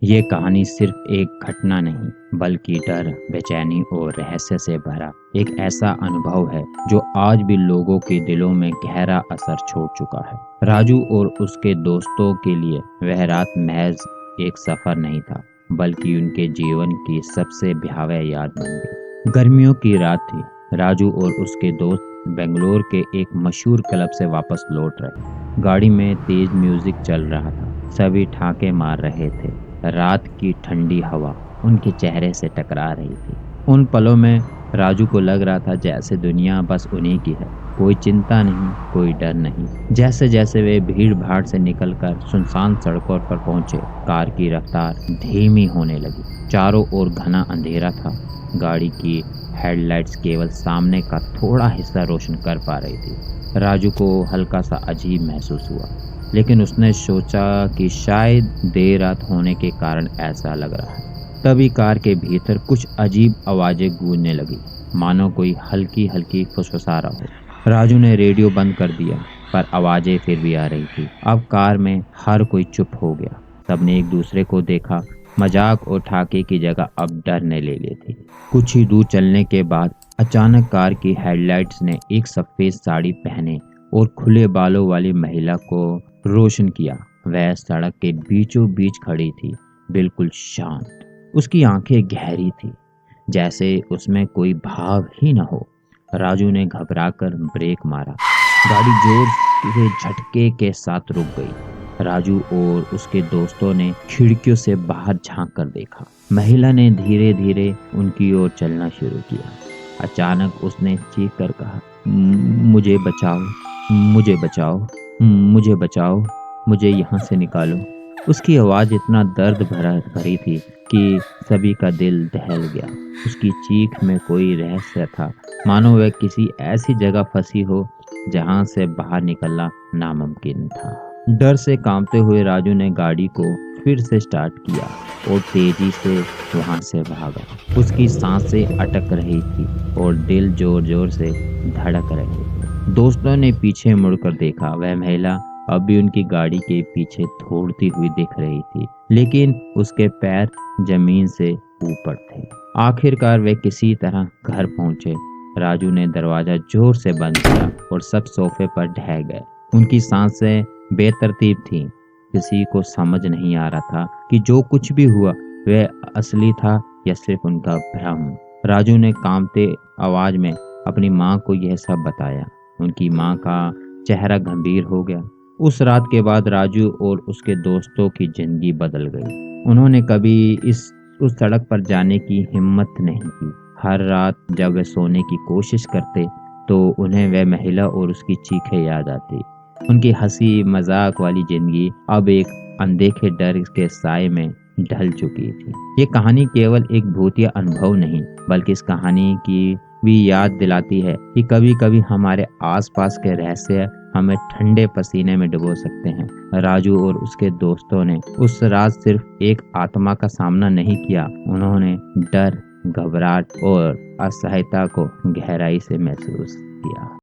ये कहानी सिर्फ एक घटना नहीं, बल्कि डर, बेचैनी और रहस्य से भरा एक ऐसा अनुभव है जो आज भी लोगों के दिलों में गहरा असर छोड़ चुका है। राजू और उसके दोस्तों के लिए वह रात महज एक सफर नहीं था, बल्कि उनके जीवन की सबसे भयावह याद बन गई। गर्मियों की रात थी। राजू और उसके दोस्त बेंगलोर के एक मशहूर क्लब से वापस लौट रहे। गाड़ी में तेज म्यूजिक चल रहा था, सभी ठाके मार रहे थे। रात की ठंडी हवा उनके चेहरे से टकरा रही थी। उन पलों में राजू को लग रहा था जैसे दुनिया बस उन्हीं की है। कोई चिंता नहीं, कोई डर नहीं। जैसे जैसे वे भीड़ भाड़ से निकलकर सुनसान सड़कों पर पहुंचे, कार की रफ्तार धीमी होने लगी। चारों ओर घना अंधेरा था। गाड़ी की हेडलाइट्स केवल सामने का थोड़ा हिस्सा रोशन कर पा रही थी। राजू को हल्का सा अजीब महसूस हुआ, लेकिन उसने सोचा कि शायद देर रात होने के कारण ऐसा लग रहा है। तभी कार के भीतर कुछ अजीब आवाजें गूंजने लगी, मानो कोई हल्की हल्की फुसफुसा रहा हो। राजू ने रेडियो बंद कर दिया, पर आवाजें फिर भी आ रही थी। अब कार में हर कोई चुप हो गया। सबने एक दूसरे को देखा। मजाक और ठाके की जगह अब डर ने ले ली थी। कुछ ही दूर चलने के बाद अचानक कार की हेडलाइट्स ने एक सफेद साड़ी पहने और खुले बालों वाली महिला को रोशन किया। वह सड़क के बीचों बीच खड़ी थी, बिल्कुल शांत। उसकी आंखें गहरी थी, जैसे उसमें कोई भाव ही न हो। राजू ने घबराकर ब्रेक मारा। गाड़ी जोर के झटके के साथ रुक गई। राजू और उसके दोस्तों ने खिड़कियों से बाहर झांक कर देखा। महिला ने धीरे धीरे उनकी ओर चलना शुरू किया। अचानक उसने चीख कर कहा, मुझे बचाओ, मुझे बचाओ, मुझे बचाओ, मुझे यहाँ से निकालो।" उसकी आवाज़ इतना दर्द भरा भरी थी कि सभी का दिल दहल गया। उसकी चीख में कोई रहस्य था, मानो वह किसी ऐसी जगह फंसी हो जहाँ से बाहर निकलना नामुमकिन था। डर से कांपते हुए राजू ने गाड़ी को फिर से स्टार्ट किया और तेजी से वहां से भागा। उसकी सांसें अटक रही थी और दिल जोर जोर से धड़क रहे थे। दोस्तों ने पीछे मुड़कर देखा। वह महिला अब भी उनकी गाड़ी के पीछे दौड़ती हुई दिख रही थी, लेकिन उसके पैर जमीन से ऊपर थे। आखिरकार वे किसी तरह घर पहुंचे। राजू ने दरवाजा जोर से बंद किया और सब सोफे पर ढह गए। उनकी सांसें बेतरतीब थीं। किसी को समझ नहीं आ रहा था कि जो कुछ भी हुआ वह असली था या सिर्फ उनका भ्रम। राजू ने कांपते आवाज में अपनी माँ को यह सब बताया। उनकी माँ का चेहरा गंभीर हो गया। उस रात के बाद राजू और उसके दोस्तों की जिंदगी बदल गई। उन्होंने कभी उस सड़क पर जाने की हिम्मत नहीं की। हर रात जब वे सोने की कोशिश करते तो उन्हें वह महिला और उसकी चीखें याद आती। उनकी हंसी मजाक वाली जिंदगी अब एक अनदेखे डर के साए में ढल चुकी थी। ये कहानी केवल एक भूतिया अनुभव नहीं, बल्कि इस कहानी की भी याद दिलाती है कि कभी कभी हमारे आसपास के रहस्य हमें ठंडे पसीने में डुबो सकते हैं। राजू और उसके दोस्तों ने उस रात सिर्फ एक आत्मा का सामना नहीं किया, उन्होंने डर, घबराहट और असहायता को गहराई से महसूस किया।